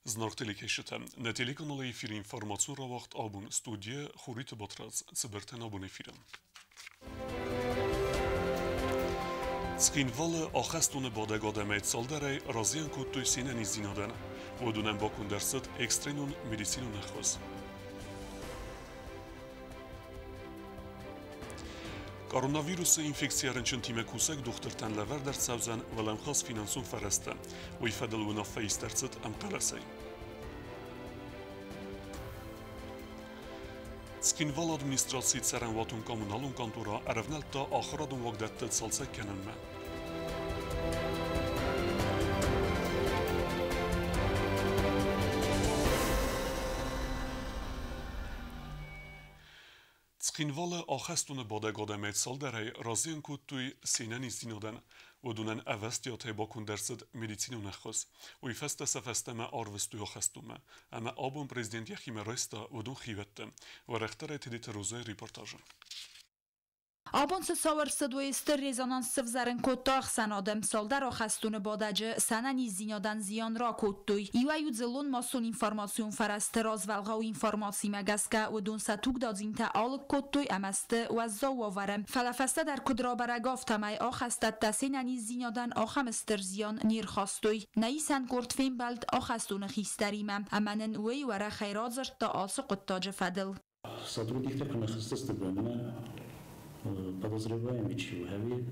Զնորհտելիքեշտը նետելիկանոլի ֆիլմ ինֆորմացիոն ռավախտ աբուն ստուդիա խորիտ բոտրած ծբերտեն աբուն էֆիրը Սկինվալը ախաստունը բոդեգոդե մեծ սոլդարայ ռազիան կուտույ սինեն իզինոդեն ոդունեն բոքուն դերսըտ էքստրենուն մեդիսինուն էխոզ Կորոնավիրուսը ինֆեկցիարն չնտիմե կուսեք դուխտրտան լավեր դարձավզան վլամխաս ֆինանսուն ֆարեստը, ու իֆադել ունով ֆեյս դարձըտ ամկարասay։ Սկինվալ ադմինիստրացի ծարան վատուն կոմունալուն կանտուրա արևնել տա ախրադուն վոգդատտել սալցեք կենն մե։ Սկինվալը ախաստունը բոդեգոդե մեծ սոլդարայ ռազիան կուտույ սինեն իզինոդեն ոդունեն ավեստիոտ հեբոքուն դերսըտ մեդիցինուն էխոզ, ու իֆեստը սեֆեստեմը արվստույ ախաստումը, ամը աբուն պրեզիդենտ Յախիմե Ռոյստը ոդուն խիվետտը, վարեխտար է թիդիտ ռոզայ ռիպորտաժը։ Abonse savarsadويستر rezonansı vzaren kotaq sanadem soldar axastune badacı sanan izinodan ziyan ra kotuy. İvayu zelon mason informasyon faraste razvalga u informasi magaska u don satuk dadzinte alık kotuy amaste u zawavarem. Falafasta der kudra baragaf tamay axastat tasenan izinodan axamster ziyan nirxastuy. Naisan kortfin bald axastune xistarimam. Amanen uy wara khayrazır ta ası qottaje fadil. Сотрудник нахистыстыбына подозреваемый Чивхави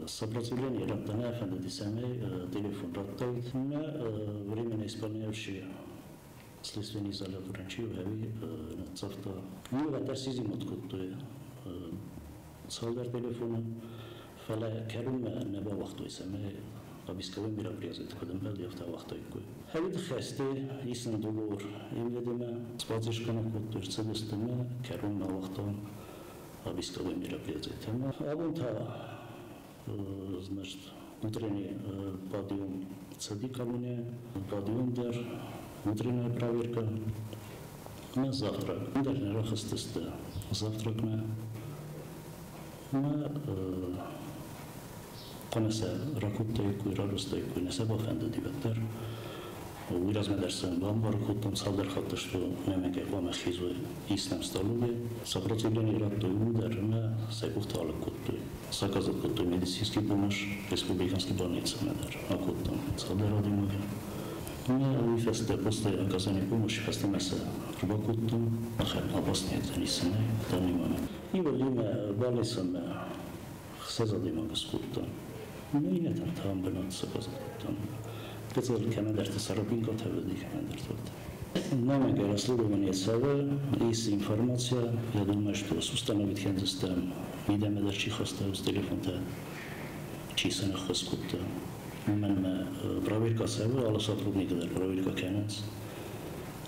сопротивление Рабдана Афандадисаме телефон Раттавит временно исполняющий следственный изолятор Чивхави Цавта Нива Тарсизим откуда солдат телефона фала Карума Неба вахту Исаме обисковый мероприятие кодом был я в та вахту ikui. Havit xeste isin dogovor imvedeme spazishka na kod Mercedes-me Karuma вахту обисковые мероприятия. Абонта, значит, внутренний подъем цадикамуне, подъем дер, внутренняя проверка. Мы завтра, даже рахастесте, завтрак мы конесе ракуттайку, радостайку, не себе фенде диветтер. Уйраз медерсен бамбар кутом салдар хатта что немеке ваме хизуе иснем столове сопротивление ратто удар на секухтале куту заказать куту медицинский помощь республиканской больницы медер а кутом салдар одимове мы уйфесте после оказания помощи фестемеса рба кутом ахен опасные занесены танимаме и валиме балисам хсезадимаме скутом ну и нет там бенат заказать кутом Կծել կամեդերտը սարոպին կոթավեդի կամեդերտը։ Նամակ расследование ЦВ, есть информация, я думаю, что установить хендестам, видимо, даже чихостав с телефона, численных хоскута. Мен проверка ЦВ, але сотрудники дер проверка кенец,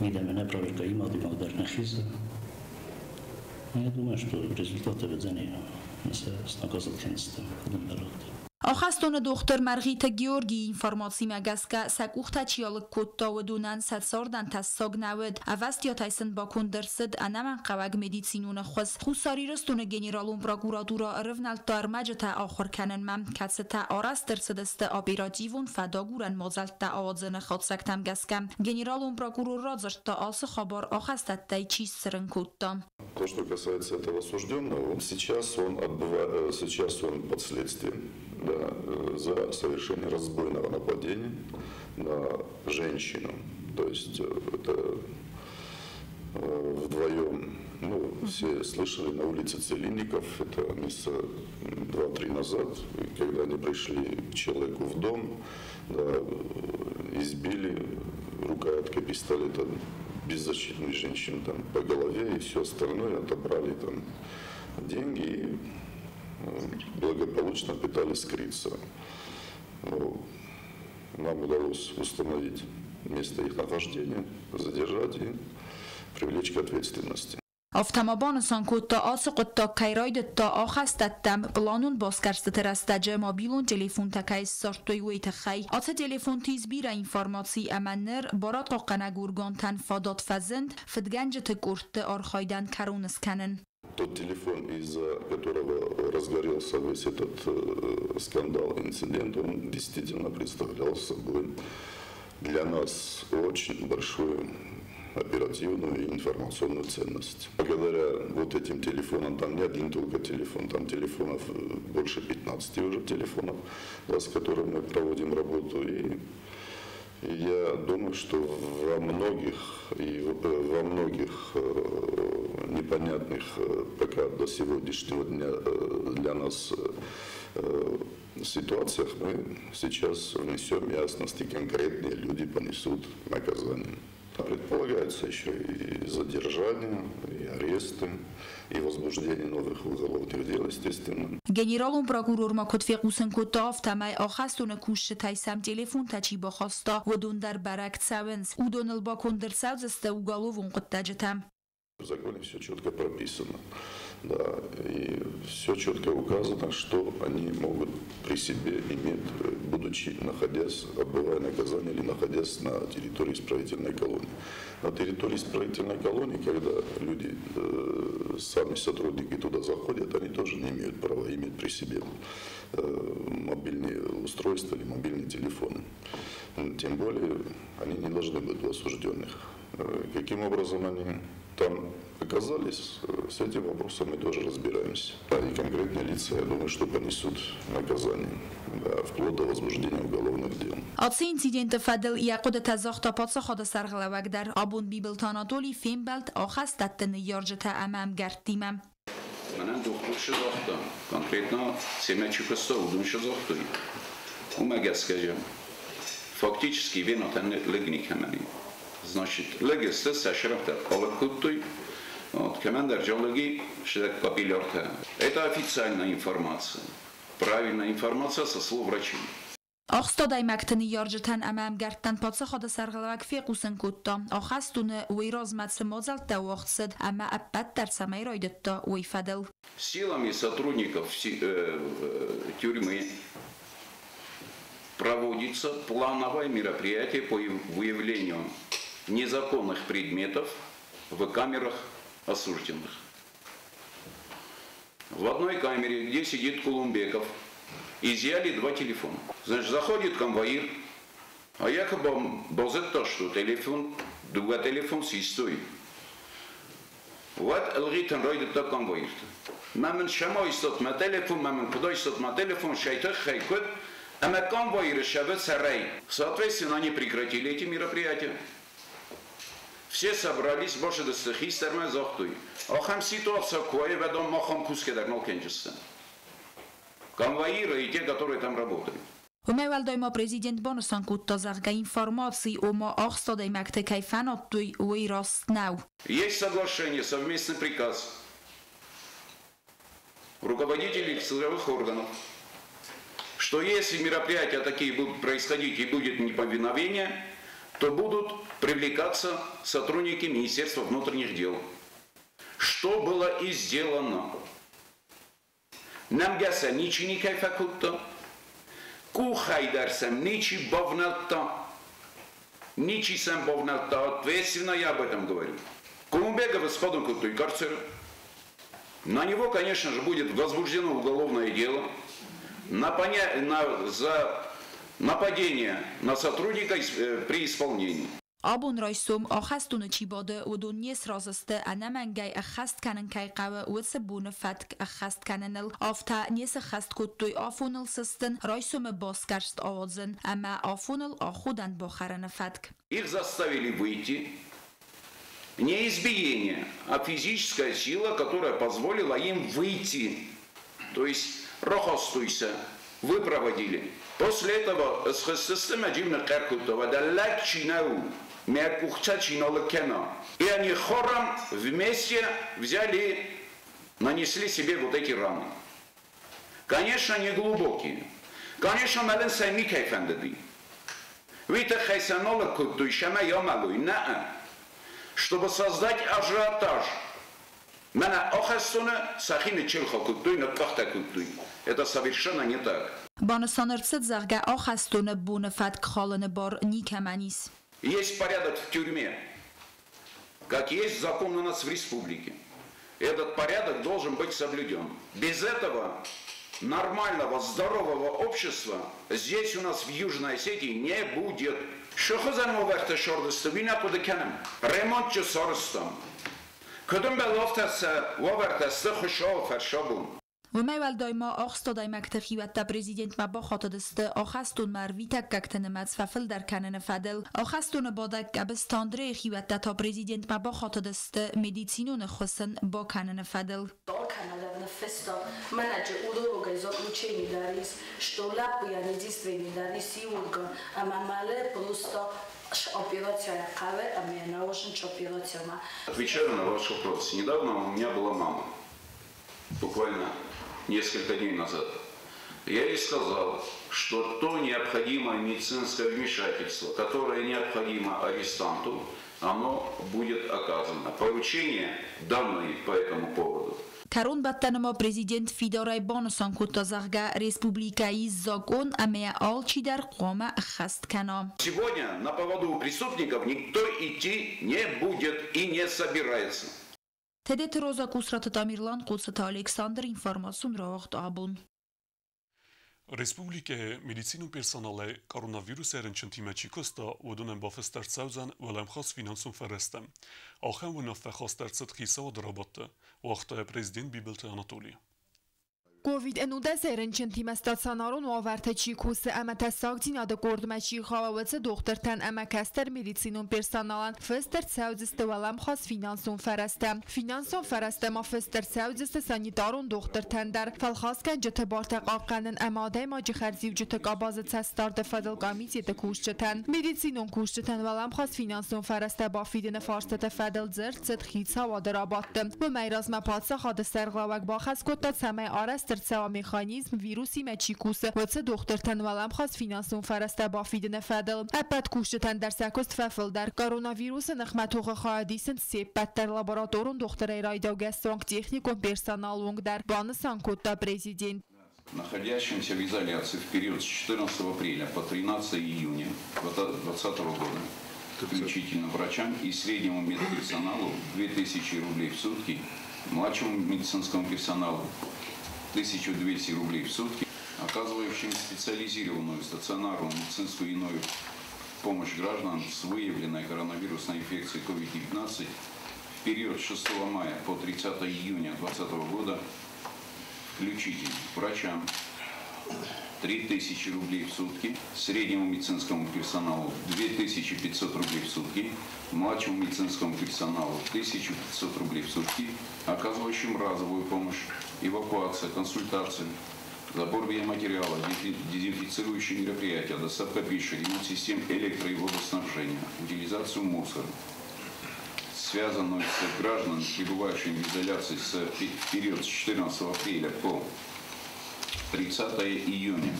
видимо, не проверка има, димак дер нахиза. Я думаю, что результаты ведения с наказать хендестам, кудем дарахты. Axastone dochter Margita Georgi informacji magaska sak uchtachiyalık kotta ve dunan satsardan tassagnavid avastiyataysin bakun dersid anaman qavag medicinuna xuz xusariristunı generalun prokuratura rivnaltar majta axir kanen mam katseta aras dersidiste operativun fadaguran mozalta avazını xatsaktam gaskam generalun prokuror razırta ası xabar axastatay чисрын kotta. То, что касается этого осужденного, сейчас он под следствием за совершение разбойного нападения на женщину. То есть это вдвоем, все слышали на улице Целинников, это месяца 2-3 назад, когда они пришли к человеку в дом, избили рукояткой пистолета беззащитную женщину там, по голове и все остальное, отобрали там деньги и благополучно пытались скрыться. Нам удалось установить место их нахождения, задержать и привлечь к ответственности. Avtamabanısan kotta ası qotta kayraydıtta axastattam planun boskarstırastacı mobilun telefon takayız sartoy uytaxay. Atı telefon tizbira informasi amanner barat qoqana gurgantan fadat fazend fidganje tıkurtı arxaydan karuniskanın. Тот телефон, из-за которого разгорелся весь этот скандал, инцидент, он действительно представлял собой для нас очень большую оперативную и информационную ценность. Благодаря вот этим телефонам, там не один только телефон, там телефонов больше 15 уже телефонов, да, с которыми мы проводим работу. И я думаю, что во многих непонятных пока до сегодняшнего дня для нас ситуациях мы сейчас внесем ясность, и конкретные люди понесут наказание. Предполагается еще и задержание, и аресты, и возбуждение новых уголовных дел, естественно. Генералом прокурор Макотфи Кусенкотов тамай آخستون کوشت تایسم تلفن تچی بخواستا و دون در برک ساونس او دونل با کندر ساوزسته уголовун قطجتم. В законе все четко прописано, да, и все четко указано, что они могут при себе иметь, будучи находясь, отбывая наказание или находясь на территории исправительной колонии. На территории исправительной колонии, когда люди, сами сотрудники туда заходят, они тоже не имеют права иметь при себе мобильные устройства или мобильные телефоны. Тем более они не должны быть у осужденных. Каким образом они там оказались, с этим вопросом мы тоже разбираемся. И конкретные лица, я думаю, что понесут наказание, да, вплоть до возбуждения уголовных дел. Атсы инциденты фадл яқуд тазахта патса хада сарғылавак дар абун бибилтанатоли фембелт ахастаттын яржыта амам гартимам. Mənən doktor şizofda, конкретно семячукаста удун шизофтой. Умагаскажем. Фактически венотен легник хамани. Значит, легисты сашрафта алакуттой, командир джалоги шидак капиллярта. Это официальная информация. Правильная информация со слов врачей. آخستادای مکتنی یارجتن امام گرتن پاتس خدا سرغلوک فی قوسن کتا آخستون ویراز مدس مازل دواخصد اما ابد در سمای رایدتا ویفدل. Силами сотрудников тюрьмы проводится плановое мероприятие по выявлению незаконных предметов в камерах осужденных. В одной камере, где сидит Кулумбеков, изъяли 2 телефона. Значит, заходит конвоир, а якобы бозет то, что телефон, дуга телефон систой. Вот элгитен ройдет то конвоир. Мамин шама истот ма телефон, мамин куда истот ма телефон, шайтах хайкот, а ма конвоиры шабет сарай. Соответственно, они прекратили эти мероприятия. Все собрались, больше до стихистерме захтуй. Ахам ситуация кое ведом махам куске дагнал кенчеста. Конвоиры и те, которые там работают. ومول دایما پرزیدنت بانستان کتا زغگه інформації ома آخستادای مکت کیفانات توی وی راست نو. Есть соглашение, совместный приказ руководителей силовых органов, что если мероприятия такие будут происходить и будет неповиновение, то будут привлекаться сотрудники Министерства внутренних дел. Что было и сделано. Нам гаса ничего не кайфакутто, кухай дарсам ничи бовналта, ничи сам бовналта, ответственно я об этом говорю. Кулумбеков господом куттой карцер. На него, конечно же, будет возбуждено уголовное дело за нападение на сотрудника при исполнении. آبون رایسوم آخستون چی باده و دونیس رازسته انمنگای اخست کنن که قوه و سبون فتک اخست کننل آفتا نیس خست کتوی آفونل سستن رایسوم باسکرست آوازن اما آفونل آخودن باخرن فتک. Их заставили выйти. Не избиение, а физическая сила, которая позволила им выйти. То есть, рохостуйся, вы проводили. После этого с хостестами дивно каркутова далек чинау, меркухча чинала кена. И они хором вместе взяли, нанесли себе вот эти раны. Конечно, они глубокие. Конечно, мален сайми кайфандады. Вита хайсанола кутуй, шама ямалуй, наа. Чтобы создать ажиотаж. Мана охастуна сахины челха кутуй, на кахта кутуй. Это совершенно не так. بانستانرسد زغگه آخستون بون فتک خالن بار نیکمانیس. Есть порядок в тюрьме, как есть закон у нас в республике. Этот порядок должен быть соблюден. Без этого нормального, здорового общества здесь у нас в Южной Осетии не будет. Şoxozan o vaxt şordusdu, vina podkanım. Remontçu sorustum. Ködüm beloftası, o vaxtası xoşol ferşabun. وميوال دايما أخستو دايما كتخيوات بريزيدنت ما باخاتو دست أخستون مرويتك كتن مدففل در کنن فدل أخستون بادك أبستاندري خيوات تا بريزيدنت ما باخاتو دست ميديسينون خسن با کنن فدل Канада феста менеджер удовога заключение дарис, что лапуя недействие дарис юлга, а мамале просто операция каве, а мне наложен операция. Отвечаю на ваш вопрос. Недавно у меня была мама, буквально несколько дней назад. Я ей сказал, что то необходимое медицинское вмешательство, которое необходимо арестанту, оно будет оказано. Поручение данное по этому поводу. Карун баттанма президент Фидорай Бонусан Кутазарга республикаи Загон амея алчи дар кома хасткана. Сегодня на поводу у преступников никто идти не будет и не собирается. Тедет роза кусрат Тамирлан Куцата Александр информацион раахт абун. Республика медицину персонале коронавирусерен чентимечи коста ودونن با فسترسوزن ولم خاص فینانسون فرستم. آخر و نفت خواسترسد خیسا و درابطه و اختای پرزیدنت بیبلت آناتولیا. COVID-19 çentim staționarul nu averte cicus amata sagtina de gordmachi xavavatsa doktortan amakaster medicinun personalan fester saudiste walam khas finansun farastam finansun farastam fester saudiste sanitarun doktortan dar falkhaskan jete bartaqaqanin amade maji kharzi jete qabazet sastard fadal qamiti de kushchetan medicinun kushchetan walam khas finansun farasta ba fidin farsta fadal zert zet khitsa wa darabattım bu meyraz mapatsa xad serglavak ba khas kotat samay arast سوا مکانیزم ویروسی مچیکوس و چه دخترتن ولم خواست فینانسون فرسته با فیدن فدل اپد کوشتن در سکست ففل در کرونا ویروس نخمتوق خواهدیسن سیب بد در لابراتورون دختر رایدا و گسترانگ تکنیک و персоналونگ در بانسان کوتا президент. Находящимся в изоляции в период с 14 апреля по 13 июня 2020 года включительно врачам и среднему медперсоналу 2000 рублей в сутки, младшему медицинскому персоналу 1200 рублей в сутки, оказывающим специализированную стационарную медицинскую и иную помощь гражданам с выявленной коронавирусной инфекцией COVID-19 в период с 6 мая по 30 июня 2020 года включительно врачам 3000 рублей в сутки, среднему медицинскому персоналу 2500 рублей в сутки, младшему медицинскому персоналу 1500 рублей в сутки, оказывающим разовую помощь, эвакуация, консультация, забор биоматериала, дезинфицирующие мероприятия, доставка пищи, ремонт систем электро- и водоснабжения, утилизацию мусора, связанную с гражданами, пребывающими в изоляции в период с 14 апреля по 30 июня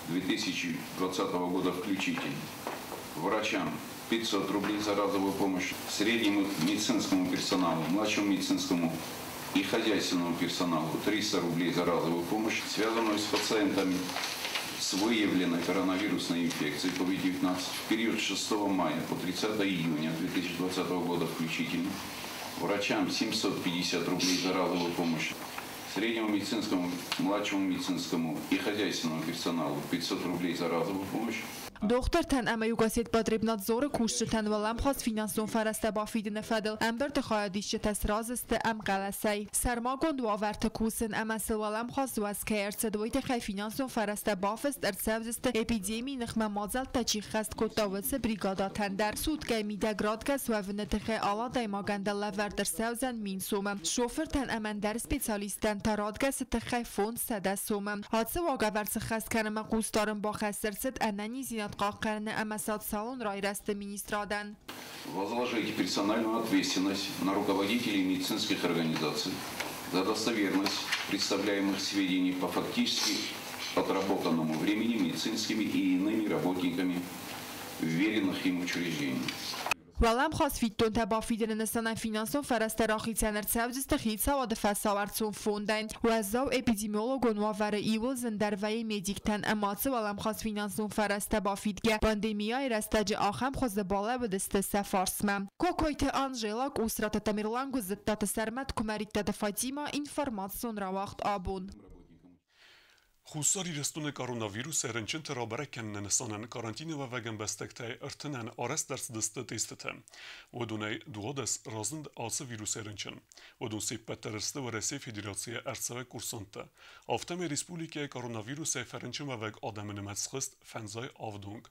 2020 года включительно. Врачам 500 рублей за разовую помощь, среднему медицинскому персоналу, младшему медицинскому и хозяйственному персоналу 300 рублей за разовую помощь, связанную с пациентами с выявленной коронавирусной инфекцией COVID-19 в период с 6 мая по 30 июня 2020 года включительно. Врачам 750 рублей за разовую помощь, среднему медицинскому, младшему медицинскому и хозяйственному персоналу 500 рублей за разовую помощь. دخترتن اما یوگاسیت پاتریبنات زور کوشتن ولم خواست فینانسون فرسته با فیدن فدل امبرت خواهدیش تسراز است ام قلسی سرما گند و آورت کوسن اما سوالم خواست و از که ارسد ویت خی فینانسون فرسته بافست ارسوز است اپیدیمی نخمه مازل تچی خست کتاوز بریگادا تندر سود که میده گراد کس و ونت خی آلا دایما گندل لورد ارسوزن مین سومم شوفر تن امن در سپیسالیستن تراد کس تخی فون سده سومم حادثه واقع ورس خست کنم قوستارم با خست ارسد اننی زینات Возложите персональную ответственность на руководителей медицинских организаций за достоверность представляемых сведений по фактически отработанному времени медицинскими и иными работниками вверенных им учреждений. ولم خواست فیتون تبا فیدن نسانن فینانسون فرسته راخی تنر سوزست خیلسا و دفساورتون فوندین و از دو اپیدیمیولوگون و وره ایول زندروی میدیکتن اماتse ولم خواست فینانسون فرسته با فیدگه پاندمیای رستج آخم خواست بالا و دست سفارسمم کوکویت آنجلاک اسرات تمیرلانگو زدت سرمت کمریت دفاتیما اینفرماسیون را وقت آبون Խուսարի ռեստունը կորոնավիրուս երնչն թրաբարը կեննեն սանեն կարանտինը վավագն բաստեկտայ ըրտնեն արես դարս դստը տեստը ոդունայ դուոդես ռազնդ ացը վիրուս երնչն ոդուն սիպ պետերստը վրեսի ֆեդերացիա արցավե կուրսանտը ավտամի ռեսպուլիկայի կորոնավիրուս երնչն վավագ ադամն մացխստ ֆանզայ ավդունգ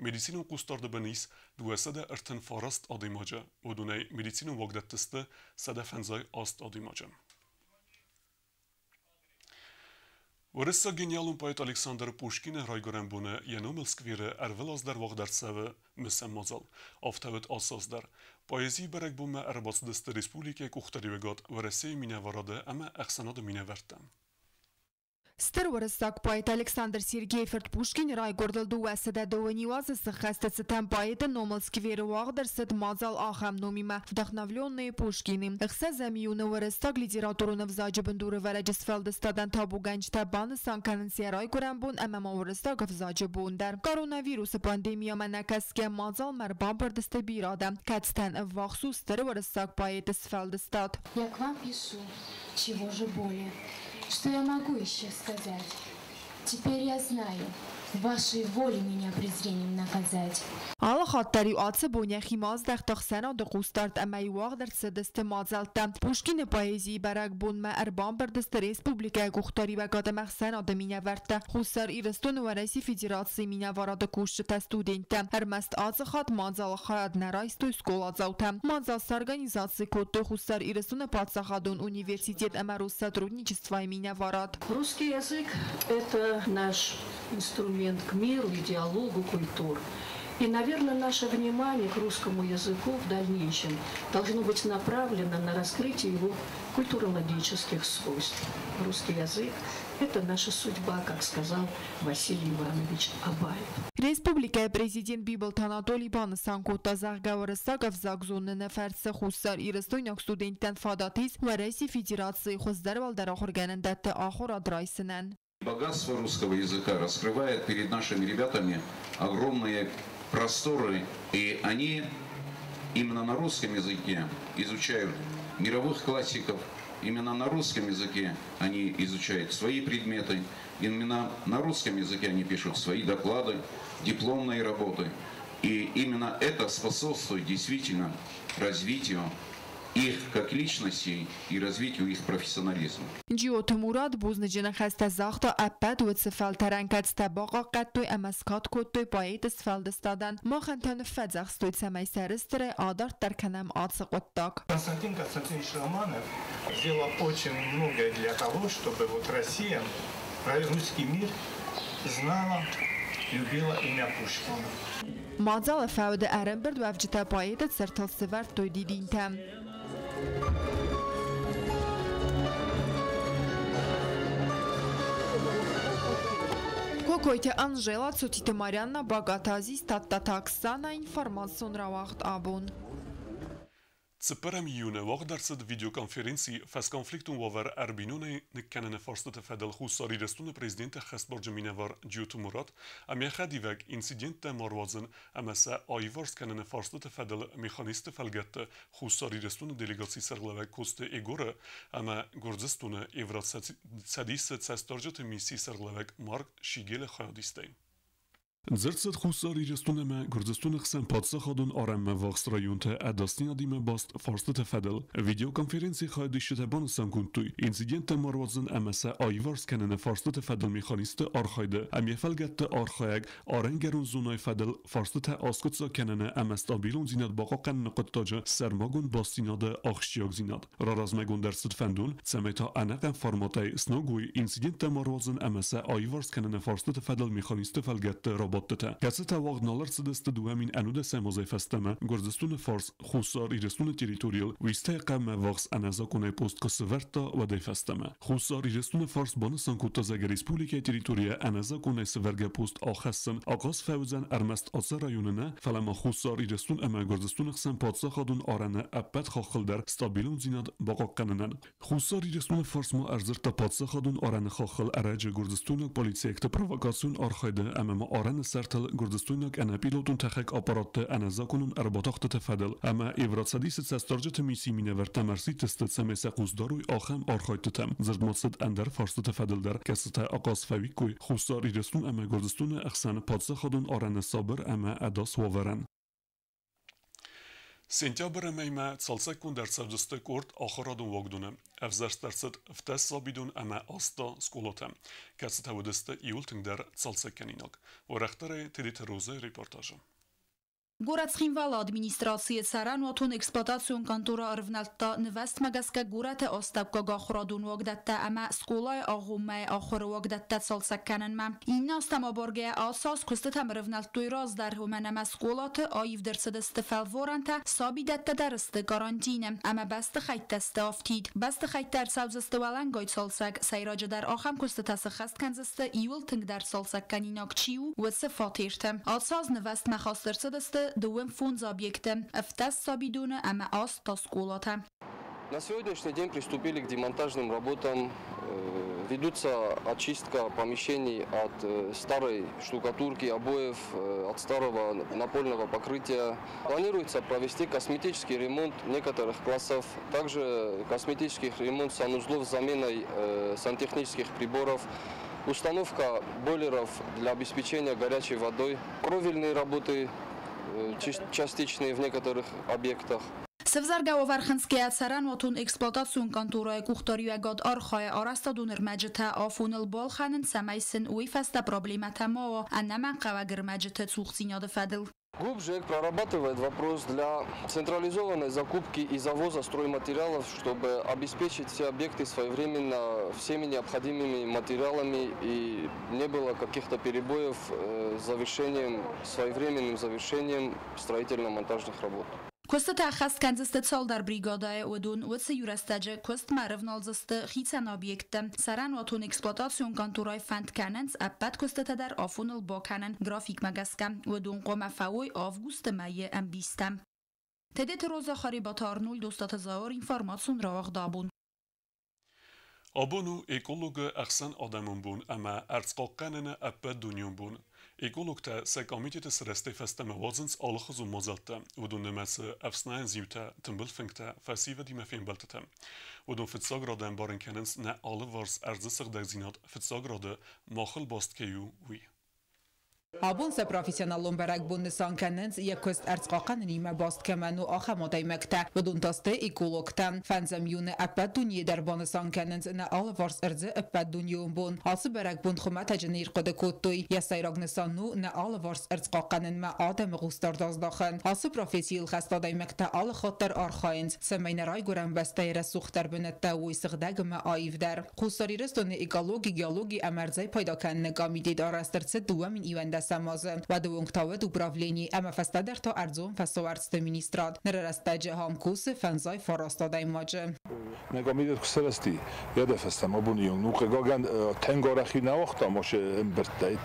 մեդիցինոն կուստարդը բնիս դուեսադը ըրթն ֆարաստ ադիմաջը ոդունայ մեդիցինոն վոգդատստը սադը ֆանզայ աստ ադիմաջը Որսա գենիալուն պայտ Ալեքսանդր Պուշկինը ռայգորեն ենում սկվիրը ərվել ազդար վաղդարցավը մսեմ մազալ, ավտավետ ասազդար, պայեզի բərək բումը ərբաц դստը ռեսպուլիկե կուղտարի վեգատ վրեսեի մինավարադը əmə əxsanada մինավərtən. Старворысак поэт Александр Сергеевич Пушкин райгордал дуэсседе доуэнивазы сыхастецетен поэта номалсквері вагдерсет мазал ахам номима вдохновленные Пушкины. Ихсе земюны вырыстак литературуны взаджы бендуры вереджесфелдестаден табу генчте баны санканенсия райгорен бун эмема вырыстак взаджы бундер. Коронавирусы пандемия менекеске мазал мербан бердесте бирада. Кэтстен вахсу старворысак поэт сфелдестад. Я к вам пишу, чего же более. Что я могу еще сказать? Теперь я знаю, вашей воле меня презрением наказать. على خاطری آتش بونیخی ماز در تخسنا دقوستارد اما یواق در سدست مازالتا پوشکین پاییزی برگ بون ما اربان بردست ریسپوبلیکای گوختاری و گاد مخسنا دمینه ورته خوستار ایرستون و رئیسی فدراسی مینه وارد کوشت استودنتا هرمست آتش خات مازال خواهد نرایست و اسکول آزاوتا مازال سارگانیزاسی کود خوستار ایرستون پادساخادون университет اما сотрудничества مینه وارد. Русский язык – это наш инструмент к миру, к диалогу, культур. И, наверное, наше внимание к русскому языку в дальнейшем должно быть направлено на раскрытие его культурологических свойств. Русский язык – это наша судьба, как сказал Василий Иванович Абаев. Республика президент Библ Анатолий Банасан кота загаварсак авзагзон неферс хусар ирстойнак студенттен фадатис ва Россия Федерации хоздар валдар ахорганендат ахор адрайсенен. Богатство русского языка раскрывает перед нашими ребятами огромные просторы, и они именно на русском языке изучают мировых классиков, именно на русском языке они изучают свои предметы, именно на русском языке они пишут свои доклады, дипломные работы, и именно это способствует действительно развитию их как личностей и развитию их профессионализма. جیوت مراد بوزنجن خسته زاخت اپد و سفال ترنکت استباقا قطوی امسکات کتوی باید اسفال دستادن ما خنتان فزخ ستوی سمای سرستره آدارت در کنم آدسق وطاق. Константин Константинович Романов сделал очень многое для того, чтобы вот Россия, русский мир знала, любила имя Пушкина. مازال فاود ارنبرد و افجتا باید سرتال سور توی دیدین تم. Кокойте Анжела Цутите Марьяна Богатази Статтата Оксана информацион равахт абун. Цепарам июня вагдерсед видеоконференции фас конфликтун вавар арбинуне неккенене форстата федел хусари рестуне президента хасборджа минавар Джиоту Мурат амя хадивак инцидентта марвазен амаса айварс кенене форстата федел механисты фалгетта хусари рестуне делегации сарлавак косте егора ама гордзестуне еврат садис цасторджата миссии сарлавак Марк Шигеле хаядистей. Ձերցդ խուսարի ռեստունեմը գորձստունը խսեն պատսախադուն արեմը վաղս ռայունտը ադաստինա դիմը բաստ ֆարստը ֆեդել վիդեոկոնֆերենցի խայդիշտը բանսան կունտուй ինցիդենտը մարվազն ամսա այվարս կենենը ֆարստը ֆեդել մեխանիստը արխայդը ամիեֆալգատը արխայակ արենգերուն զունայ ֆեդել ֆարստը ասկոցա կենենը ամստաբիլուն զինատ բաղական նկտտոջը սերմագուն բաստինադը ախշիակ զինատ ռարազմեգուն դերսդ ֆենդուն ցեմետա անական ֆորմատայ սնոգուй ինցիդենտը մարվազն ամսա այվարս կենենը ֆարստը ֆեդել մեխանիստը ֆալգատը Կացետ ավաղնալար ծդստը դուհամին անուդը սեմոզայ ֆեստեմը գորձստունը ֆորս խուսար իրստունը տերիտորիալ վիստայ կամը վաղս անազակունայ պոստ կսվերտա վադայ ֆեստեմը խուսար իրստունը ֆորս բոնսան կուտազագ ռեսպուլիկայ տերիտորիա անազակունայ սվերգա պոստ ախասն աղաս ֆեուզան արմաստ ոցարայուննը ֆալամա խուսար իրստուն ամա գորձստունը խսան պատսախադուն արանը ապատ խախլդար ստաբիլուն զինად բաղականնան խուսար իրստունը ֆորս մո արզրտա պատսախադուն արանը խախլ արաջը գորձստունը պոլիցիայկտը պրովոկացիոն արխայդը ամա արանը سرتل گردستوینک انا پیلوتون تخک آپارات انا زاکنون ارباطاخت تفدل اما ایورات سدیس سستارجت میسی مینور تمرسی تست سمیس قوزداروی آخم آرخایت تم زرد مصد اندر فارست تفدل در کسته آقاس فوی کوی خوستاری رستون اما گردستون اخسان پادسه خودون آرن صابر اما اداس وورن سنتیابر میمه سالسکون در سبزسته کرد آخرادون وگدونه افزرس درصد افتس صابیدون اما آستا سکولاتم کسی تودسته ایولتنگ در سالسکنیناک و رختره تدیت روزه ریپورتاژم Городскинвала администрации Сарануатун эксплуатацион контора арвналта невест магаска гурате остапка гахрадун вагдатта ама сколай агуме ахор вагдатта салсаккананма инна астамаборге асас кустатам рвналтуй раз дар хуменама сколаты айв дерсадасты фалворанта сабидатта дарысты карантине ама басты хайттасты афтид басты хайттар савзасты валангойт салсак сайраджа дар ахам кустатасы хаст канзасты июлтинг дар салсакканинак чиу ватсы фатирте асаз невест махастырсадасты دوم фунз объектом ФТС Сабидуна ама Аста скулата. На сегодняшний день приступили к демонтажным работам. Ведутся очистка помещений от старой штукатурки, обоев, от старого напольного покрытия. Планируется провести косметический ремонт некоторых классов, также косметический ремонт санузлов с заменой сантехнических приборов. Установка бойлеров для обеспечения горячей водой, кровельные работы частичные в некоторых объектах. Севзарга Варханская Сарануатун эксплуатацион контора кухториуагад архая арастадунер маджета афунел балханен самайсен уйфаста проблемата мао аннаман кавагер маджета цухсиняда фадл. ГУПЖЭК прорабатывает вопрос для централизованной закупки и завоза стройматериалов, чтобы обеспечить все объекты своевременно всеми необходимыми материалами и не было каких-то перебоев с своевременным завершением строительно-монтажных работ. Коста тахаст канзаст цалдар бригадая одун ватса юрастаджа кост маравналзаст хитсан объекта Сарануатун эксплуатацион конторай фанд каненс аппат коста тадар афунал баканен график магаска одун قام فوای августа مای ام 20 تدت روزا خریبات آرنول دوستات زاور اینفارماسیون راغ دابون آبونو اکولوگ احسن آدمون بون اما ارزقاقنن اپا دنیون بون اکولوگ تا سکامیتی سرسته فستم وازنس آلخز و مازلتا و دون نمس افسناین زیوتا تنبل فنگتا فسی و دیمه فین بلتتا و دون فتساگ راده انبارن کننس نه آل وارس ارزه سقدک زینات فتساگ راده ماخل باست کیو وی Abunsa profesionalon berek bundesan kennens jeközt erzqaqan nime bast kemenu achamadai mekte veduntaste ikulokten fenzem june appet dunye der bundesan kennens ne alvars erze appet dunyon bun hası berek bund khumata jenir qode kottoy yasayragnesan nu ne alvars erzqaqanen ma adam gustar dazdachen hası profesional khastadai mekte al khater arkhayens semeyneray goran bastayre suxter benette و سغدگم آیف در خوستاری رستون ایکالوگی گیالوگی امرزای پیدا کنن گامیدید آرسترسه دوامین ایونده سمازن و دوونگتاوه دوبراولینی اما فستادر تا ارزون فستوارست مینیستراد نررستجه همکوس فنزای فراستادای ماجه نگامیدید کسرستی یاده فستم ابونیون نوکه گاگن تنگارخی نواختا ماشه امبرتایت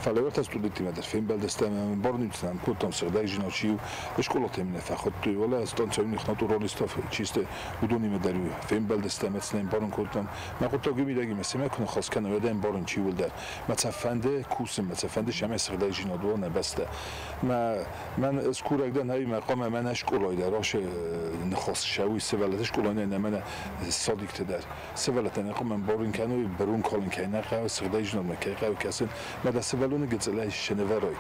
فلویت استودیتی مدر فیم بلدستم بارنیتنم کتم سغدای جناچیو اشکولات من فخوتوی ولی استانسیون نخناتو رولستاف چیسته بدونی مدریو فیم بلدستم مثلا بارن کتم ما قطع گمیدگی مثلا کنه خاص کنه ولی بارن چی ولده متفنده کوسم متفنده شما سغدای جنادو نبسته من اسکورگدن هایی مقام من اشکولای دراش نخواست شوی سوالتش کلانه نه من صادق تدر سوالت نقام من بارن کنه برون کالن کنه قو سغدای جناد مکه قو کسن مد سوالونه گزلای شنورای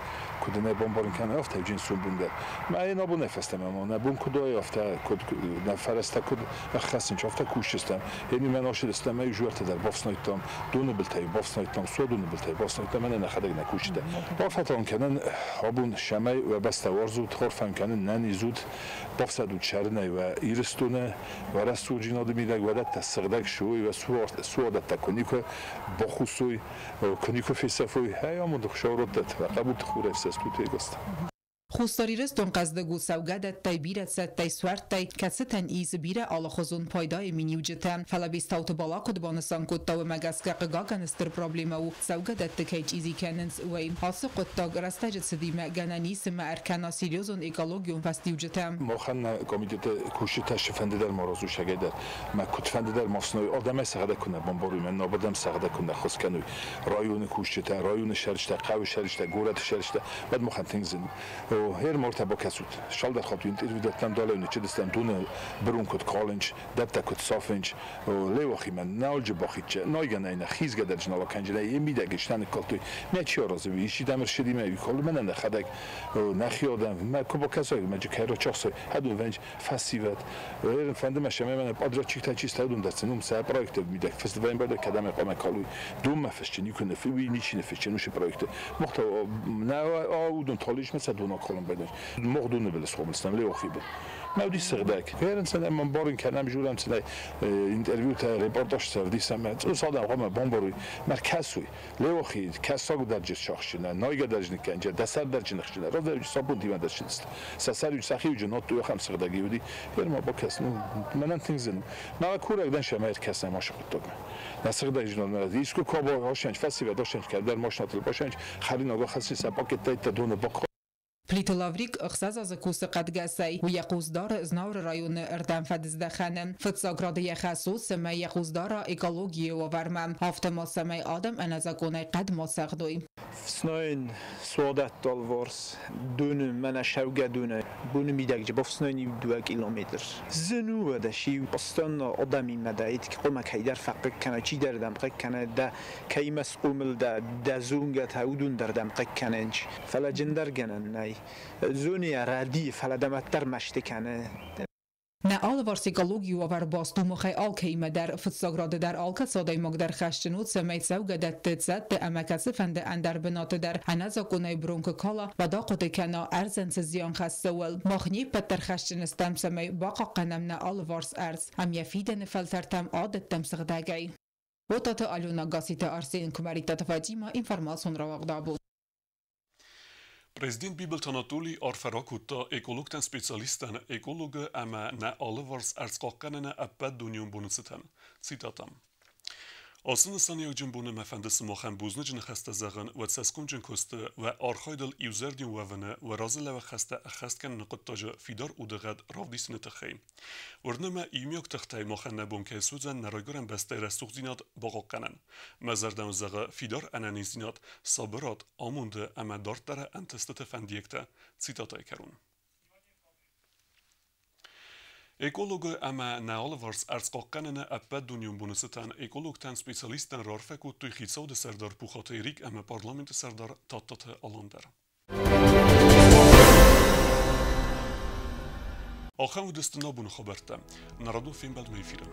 کدنه بارن کنه افته جنسون بنده ما اینا بو نفستم اما نبون کدای افته کد نفرسته کد خاصن افته کوشستم یعنی من آشد استم یجورت در بافسنایتام دونه بلتای بافسنایتام سودونه بلتای بافسنایتام من نخدگ نکوشیده بافتان کنن آبون شمای و بستوارزود خورفم کنن ننیزود بافسدود شرنه و ایرستونه و رسول جناد میدگ و دت سغدک شوی و سوادت تکنیکو بخوسوی و کنیکو فیسفوی هیامون دخشارت دت و قبول خوره فسستو تیگست خوستاریرس دون قصد گو سوگدت تای بیرت ست تای سورت تای کستن ایز بیره آل خزون پایدای مینیو جتن فلا بیستاوت بالا کد بانسان کد تاو مگس که قاگن استر پرابلیمه و سوگدت تکیج ایزی کننس وی حاصل قد تاگ رستجت سدیمه گنانیس ما ارکانا سیریوزون ایکالوگیون فستیو جتن مخن کمیته کوشی تشفنده در مرازو شگیدر ما کتفنده در مفسنوی آدم سعده کنه بمباری من نابدم سعده کنه خسکنوی رایون کوشی تا رایون شرشته قوی شرشته گورت شرشته بعد مخن تنزن و هر مرتبه کسود شال در خاطر اینترویو دادم دالونه چه دستم دونه برون کد کالنج دبتا کد صافنج و لیوخی من نالج باخیچه نایگن اینا خیزگه در جنالا کنجله یه میده گشتن کالتوی می چی آرازه بیشی دمر شدی می کال من نه خدک نخیادم ما کوبا کسایی ما جو کیرو چخسای هدو ونج فستیوال و فندم شما من پادر چیکتا چیست هدوم دستنم سه پروژه میده فستیوال بعد کدام قام کالوی دوم مفشنی کنه فیبی نیچی نفشنوش پروژه محتوا نه اودون تالیش مثل دونا کلم بدن مقدونه بله سومستم لیوخی بود مودی سردک هرن سنه من بارین کنم جورم سنه اینترویو تا ریپورتاج سردی سمت او ساده قام بمباری مرکزوی لیوخی کساگو درجه شخصینه نایگه درجه نکنجه دسر درجه نخشینه را درجه صابون دیوان درجه نیست سسری سخی جنات تو خم سردگی بودی هر با کس منن تنزن ما کورک دن شما کس نماش خود دادم نسخ درجه جنات دیسکو کابا هاشنج فستیوال داشتنج کردن ماشناتل باشنج خرین آگاه خاصی سپاکت تا دونه باق پلیت لاوریک اخصاص از کوس قدگسی و یقوزدار از نور رایون اردم فدزدخانه فتساگراده خصوص ما یقوزدار اکولوژی و ورمم هفته ما سمی آدم انزاگونه قد ما سخدوی سناین سوادت دالورس دون من شوگه دونه بون میدک جب سناینی 2 کیلومتر زنو دشی بستان آدمی مدعیت که قومک هیدر فقط کنه چی دردم قک کنه ده کی مسقومل ده دزونگت هودون دردم قک کننج فلا جندر گنن نی زونی ردی فلا دمتر مشت کنه نه آل وارسیکالوگی و ور باستو مخی آل کیمه در فتساگراده در آلکا سادای مگ در خشتنود سمیت سوگه دت تزد ده امکسی فنده اندر بنات در هنزا کنای برونک کالا و دا قد کنا ارزن سزیان خستول مخنی پتر خشتنستم سمی باقا قنم نه آل وارس ارز هم یفیدن فلترتم عادت تم سغدگی و تاتا آلونا گاسیت ارسین کماریتا تفاجیما اینفرماسون را وقدا بود Президент Бибелт Анатолий Арфаракутта экологтан специалистан эколога ама на алыварс арцқаққанана аппад дуньюн бунуситан. Цитатам. Asını sanıyor cümbunu mefendisi mohan buznu cin xasta zağın ve seskun cin kostu ve arxaydal yüzerdin vevene ve razile ve xasta axastken nıqıttacı fidar udağad ravdisini tıxey. Urnama imyok tıxtay mohan nebun ke suzan naraygoran beste resuq zinat bağaqqanan. Mezardan zağı fidar anani zinat sabırat amundu ama dartlara entestet fendiyekte. Citatay kerun. Ekologu ama nealvars artsqaqqanana apad dunyun bunusatan ekologtan spesialistan rarfekut tuy xitsavde serdar puxatayrik ama parlamenti serdar tattatı alandar. Axan udestina bunu xabarta. Naradu film bald meyfirim.